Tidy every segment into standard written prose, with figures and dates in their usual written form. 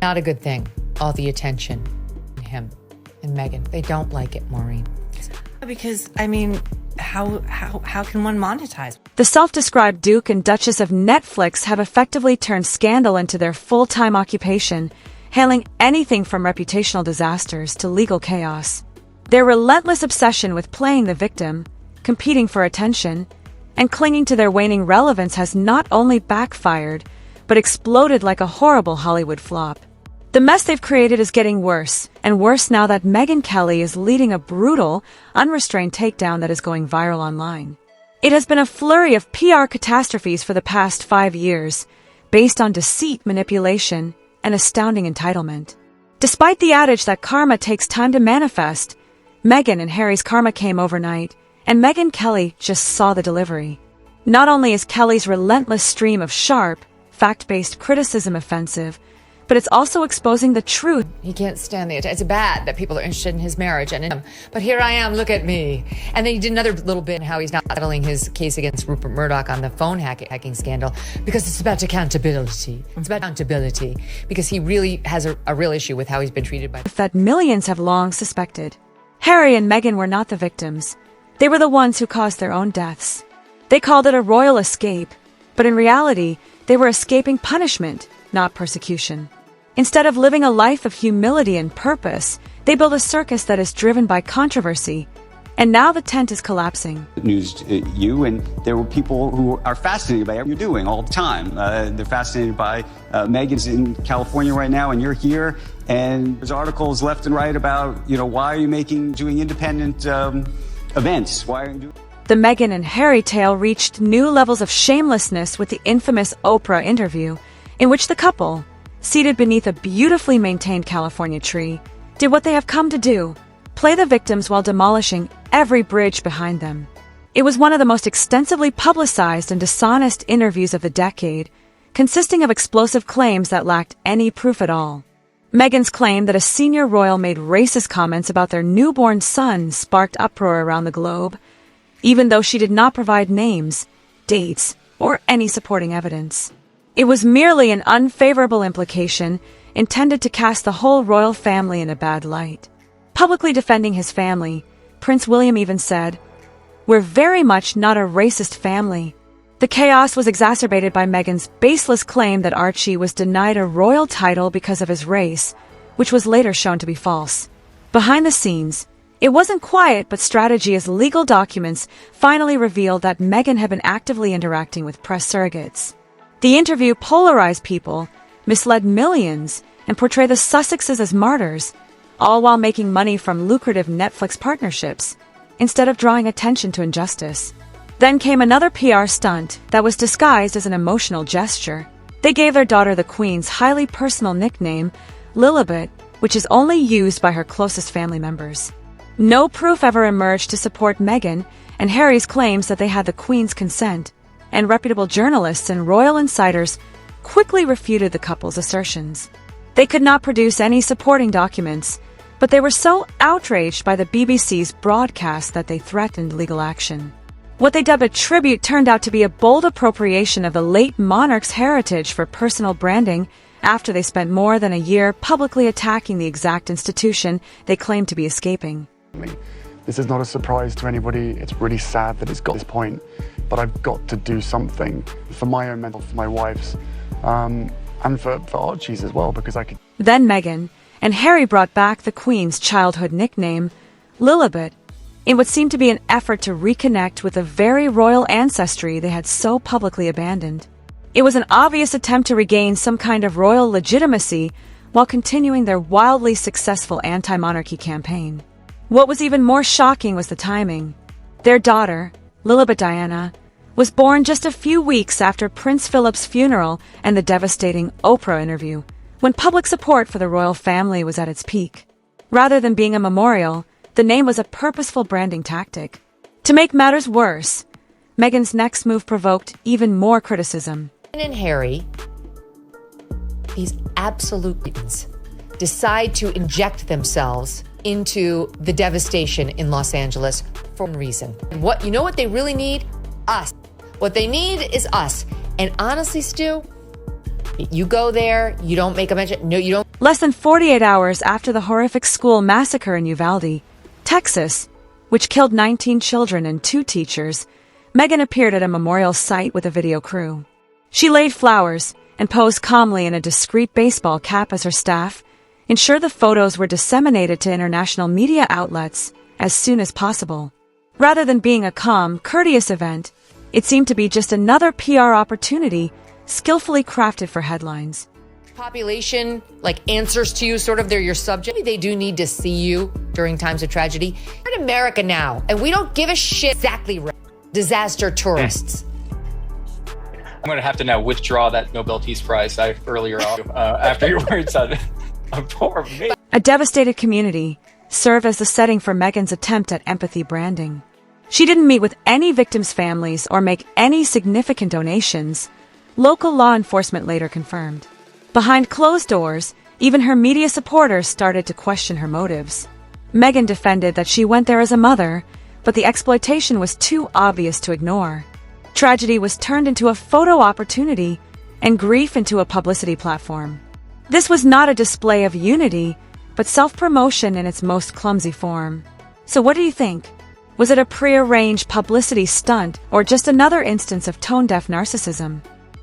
Not a good thing, all the attention. Him and Meghan, they don't like it, Maureen. Because, I mean, how can one monetize? The self-described Duke and Duchess of Netflix have effectively turned scandal into their full-time occupation, hailing anything from reputational disasters to legal chaos. Their relentless obsession with playing the victim, competing for attention, and clinging to their waning relevance has not only backfired, but exploded like a horrible Hollywood flop. The mess they've created is getting worse, and worse now that Megyn Kelly is leading a brutal, unrestrained takedown that is going viral online. It has been a flurry of PR catastrophes for the past 5 years, based on deceit, manipulation, and astounding entitlement. Despite the adage that karma takes time to manifest, Meghan and Harry's karma came overnight, and Megyn Kelly just saw the delivery. Not only is Kelly's relentless stream of sharp, fact-based criticism offensive, but it's also exposing the truth. He can't stand the attention. It's bad that people are interested in his marriage and in him. But here I am, look at me. And then he did another little bit in how he's not settling his case against Rupert Murdoch on the phone hacking scandal because it's about accountability. It's about accountability because he really has a real issue with how he's been treated by... That millions have long suspected. Harry and Meghan were not the victims. They were the ones who caused their own deaths. They called it a royal escape, but in reality, they were escaping punishment, not persecution. Instead of living a life of humility and purpose, they build a circus that is driven by controversy. And now the tent is collapsing. News you, and there were people who are fascinated by everything you're doing all the time. They're fascinated by Meghan's in California right now, and you're here. And there's articles left and right about, why are you doing independent events? Why are you doing... The Meghan and Harry tale reached new levels of shamelessness with the infamous Oprah interview, in which the couple, seated beneath a beautifully maintained California tree, did what they have come to do, play the victims while demolishing every bridge behind them. It was one of the most extensively publicized and dishonest interviews of the decade, consisting of explosive claims that lacked any proof at all. Meghan's claim that a senior royal made racist comments about their newborn son sparked uproar around the globe, even though she did not provide names, dates, or any supporting evidence. It was merely an unfavorable implication intended to cast the whole royal family in a bad light. Publicly defending his family, Prince William even said, "We're very much not a racist family." The chaos was exacerbated by Meghan's baseless claim that Archie was denied a royal title because of his race, which was later shown to be false. Behind the scenes, it wasn't quiet but strategy as legal documents finally revealed that Meghan had been actively interacting with press surrogates. The interview polarized people, misled millions, and portrayed the Sussexes as martyrs, all while making money from lucrative Netflix partnerships, instead of drawing attention to injustice. Then came another PR stunt that was disguised as an emotional gesture. They gave their daughter the Queen's highly personal nickname, Lilibet, which is only used by her closest family members. No proof ever emerged to support Meghan and Harry's claims that they had the Queen's consent, and reputable journalists and royal insiders quickly refuted the couple's assertions. They could not produce any supporting documents, but they were so outraged by the BBC's broadcast that they threatened legal action. What they dubbed a tribute turned out to be a bold appropriation of the late monarch's heritage for personal branding after they spent more than a year publicly attacking the exact institution they claimed to be escaping. This is not a surprise to anybody. It's really sad that it's got to this point, but I've got to do something for my own mental, for my wife's, and for Archie's as well, because I could... Then Meghan and Harry brought back the Queen's childhood nickname, Lilibet, in what seemed to be an effort to reconnect with the very royal ancestry they had so publicly abandoned. It was an obvious attempt to regain some kind of royal legitimacy while continuing their wildly successful anti-monarchy campaign. What was even more shocking was the timing. Their daughter, Lilibet Diana, was born just a few weeks after Prince Philip's funeral and the devastating Oprah interview, when public support for the royal family was at its peak. Rather than being a memorial, the name was a purposeful branding tactic. To make matters worse, Meghan's next move provoked even more criticism. Meghan and Harry, these absolute beatings, decide to inject themselves into the devastation in Los Angeles for one reason. You know what they really need? Us. What they need is us. And honestly, Stu, You go there, you don't make a mention. No, you don't. Less than 48 hours after the horrific school massacre in Uvalde, Texas, which killed 19 children and 2 teachers, Megyn appeared at a memorial site with a video crew. She laid flowers and posed calmly in a discreet baseball cap as her staff ensured the photos were disseminated to international media outlets as soon as possible. Rather than being a calm, courteous event, it seemed to be just another PR opportunity skillfully crafted for headlines. Population answers to you, sort of, they're your subject. Maybe they do need to see you during times of tragedy. We're in America now, and we don't give a shit. Exactly right. Disaster tourists. I'm going to have to now withdraw that Nobel Peace Prize I earlier after your words on poor me. A devastated community served as the setting for Megyn's attempt at empathy branding. She didn't meet with any victims' families or make any significant donations, local law enforcement later confirmed. Behind closed doors, even her media supporters started to question her motives. Megyn defended that she went there as a mother, but the exploitation was too obvious to ignore. Tragedy was turned into a photo opportunity and grief into a publicity platform. This was not a display of unity, but self-promotion in its most clumsy form. So what do you think? Was it a prearranged publicity stunt or just another instance of tone-deaf narcissism?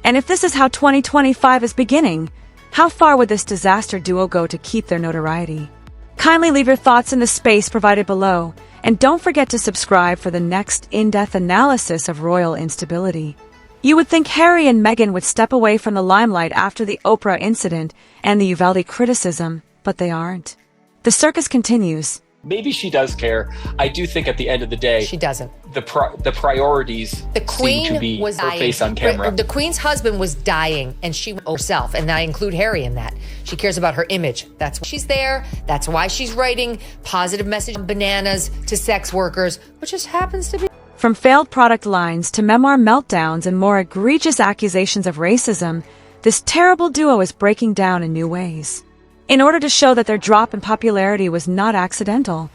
And if this is how 2025 is beginning, how far would this disaster duo go to keep their notoriety? Kindly leave your thoughts in the space provided below, and don't forget to subscribe for the next in-depth analysis of royal instability. You would think Harry and Meghan would step away from the limelight after the Oprah incident and the Uvalde criticism, but they aren't. The circus continues. Maybe she does care. I do think at the end of the day, She doesn't. the priorities The Queen seem to be was her dying. face on camera. The Queen's husband was dying, and she went herself, and I include Harry in that. She cares about her image. That's why she's there. That's why she's writing positive message on bananas to sex workers, which just happens to be. From failed product lines to memoir meltdowns and more egregious accusations of racism, this terrible duo is breaking down in new ways. In order to show that their drop in popularity was not accidental,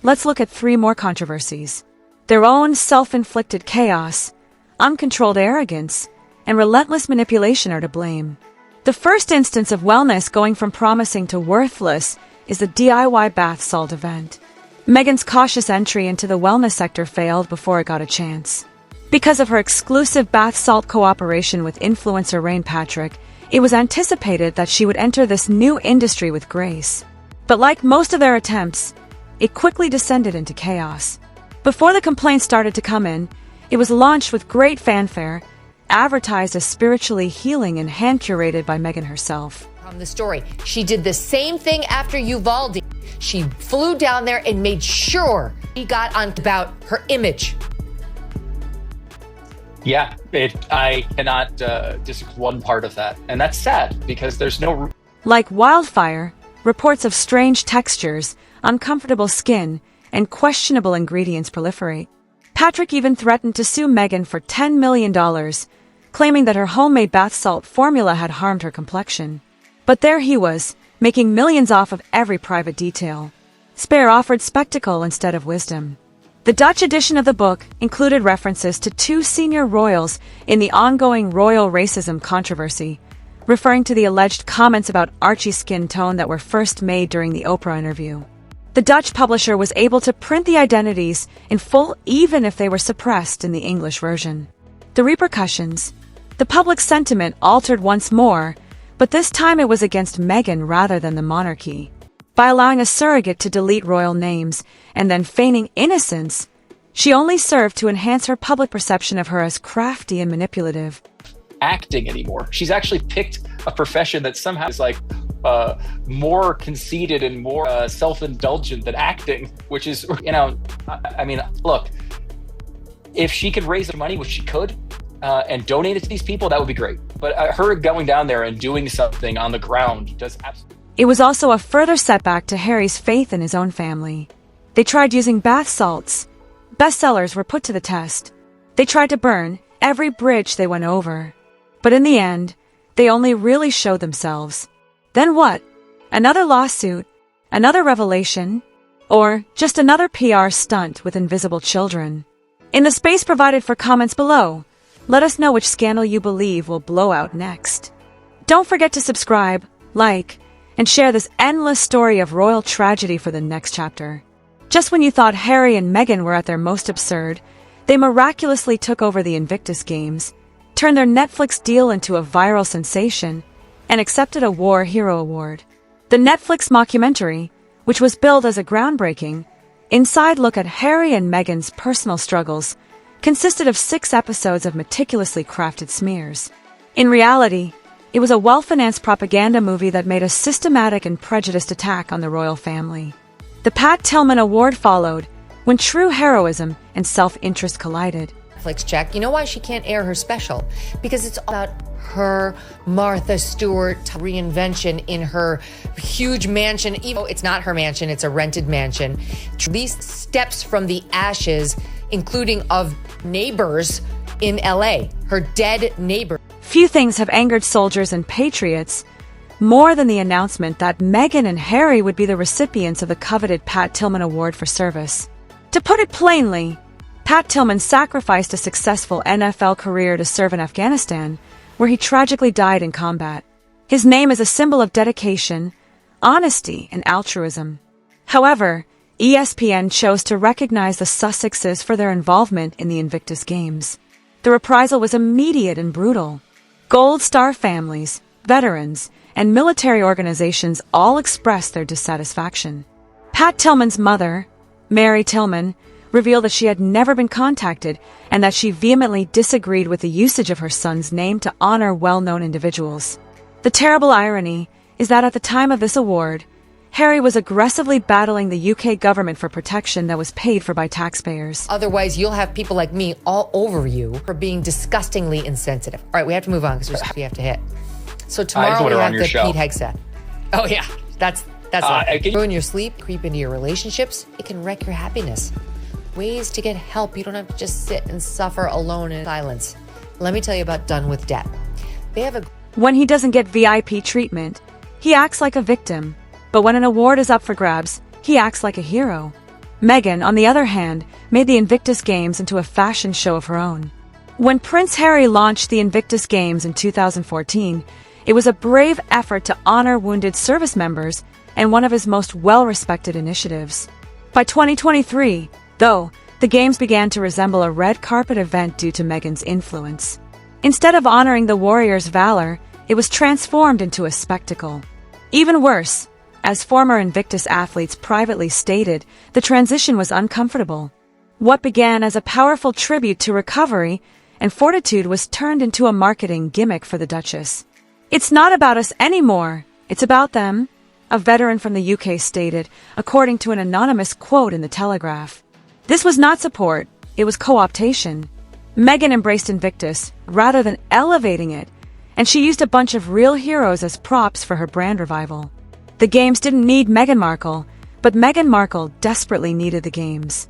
let's look at 3 more controversies. Their own self-inflicted chaos, uncontrolled arrogance, and relentless manipulation are to blame. The first instance of wellness going from promising to worthless is the DIY bath salt event. Megyn's cautious entry into the wellness sector failed before it got a chance. Because of her exclusive bath salt cooperation with influencer Rain Patrick, it was anticipated that she would enter this new industry with grace. But like most of their attempts, it quickly descended into chaos. Before the complaints started to come in, it was launched with great fanfare, advertised as spiritually healing and hand-curated by Megyn herself. From the story, she did the same thing after Uvalde. She flew down there and made sure she got on about her image. Yeah, I cannot disagree with one part of that. And that's sad because there's no... Like wildfire, reports of strange textures, uncomfortable skin, and questionable ingredients proliferate. Patrick even threatened to sue Megyn for $10 million, claiming that her homemade bath salt formula had harmed her complexion. But there he was, making millions off of every private detail. Spare offered spectacle instead of wisdom. The Dutch edition of the book included references to 2 senior royals in the ongoing royal racism controversy, referring to the alleged comments about Archie's skin tone that were first made during the Oprah interview. The Dutch publisher was able to print the identities in full even if they were suppressed in the English version. The repercussions. The public sentiment altered once more, but this time it was against Megyn rather than the monarchy. By allowing a surrogate to delete royal names and then feigning innocence, she only served to enhance her public perception of her as crafty and manipulative. acting anymore. She's actually picked a profession that somehow is more conceited and more self-indulgent than acting, which is, I mean, look, if she could raise the money, which she could, and donate it to these people, that would be great. But her going down there and doing something on the ground does absolutely. It was also a further setback to Harry's faith in his own family. They tried using bath salts. Bestsellers were put to the test. They tried to burn every bridge they went over. But in the end, they only really showed themselves. Then what? Another lawsuit? Another revelation? Or just another PR stunt with invisible children? In the space provided for comments below, let us know which scandal you believe will blow out next. Don't forget to subscribe, like, and share this endless story of royal tragedy for the next chapter. Just when you thought Harry and Meghan were at their most absurd, they miraculously took over the Invictus Games, turned their Netflix deal into a viral sensation, and accepted a War Hero Award. The Netflix mockumentary, which was billed as a groundbreaking, inside look at Harry and Meghan's personal struggles, consisted of 6 episodes of meticulously crafted smears. In reality, it was a well-financed propaganda movie that made a systematic and prejudiced attack on the royal family. The Pat Tillman Award followed, when true heroism and self-interest collided. Netflix check. You know why she can't air her special? Because it's all about her Martha Stewart reinvention in her huge mansion. Even though it's not her mansion, it's a rented mansion. At least steps from the ashes, including of neighbors in LA, her dead neighbor. Few things have angered soldiers and patriots more than the announcement that Meghan and Harry would be the recipients of the coveted Pat Tillman Award for service. To put it plainly, Pat Tillman sacrificed a successful NFL career to serve in Afghanistan, where he tragically died in combat. His name is a symbol of dedication, honesty, and altruism. However, ESPN chose to recognize the Sussexes for their involvement in the Invictus Games. The reprisal was immediate and brutal. Gold Star families, veterans, and military organizations all expressed their dissatisfaction. Pat Tillman's mother, Mary Tillman, revealed that she had never been contacted and that she vehemently disagreed with the usage of her son's name to honor well-known individuals. The terrible irony is that at the time of this award, Harry was aggressively battling the UK government for protection that was paid for by taxpayers. Otherwise, you'll have people like me all over you for being disgustingly insensitive. All right, we have to move on because there's stuff we have to hit. So tomorrow we have the Pete Hegseth. Oh yeah, that's ruin your sleep, creep into your relationships. It can wreck your happiness. Ways to get help. You don't have to just sit and suffer alone in silence. Let me tell you about Done with Debt. They have a... When he doesn't get VIP treatment, he acts like a victim. But when an award is up for grabs, he acts like a hero. Meghan, on the other hand, made the Invictus Games into a fashion show of her own. When Prince Harry launched the Invictus Games in 2014, it was a brave effort to honor wounded service members and one of his most well-respected initiatives. By 2023, though, the Games began to resemble a red carpet event due to Meghan's influence. Instead of honoring the warriors' valor, it was transformed into a spectacle. Even worse, as former Invictus athletes privately stated, the transition was uncomfortable. What began as a powerful tribute to recovery and fortitude was turned into a marketing gimmick for the Duchess. "It's not about us anymore, it's about them," a veteran from the UK stated, according to an anonymous quote in The Telegraph. This was not support, it was co-optation. Meghan embraced Invictus rather than elevating it, and she used a bunch of real heroes as props for her brand revival. The Games didn't need Meghan Markle, but Meghan Markle desperately needed the Games.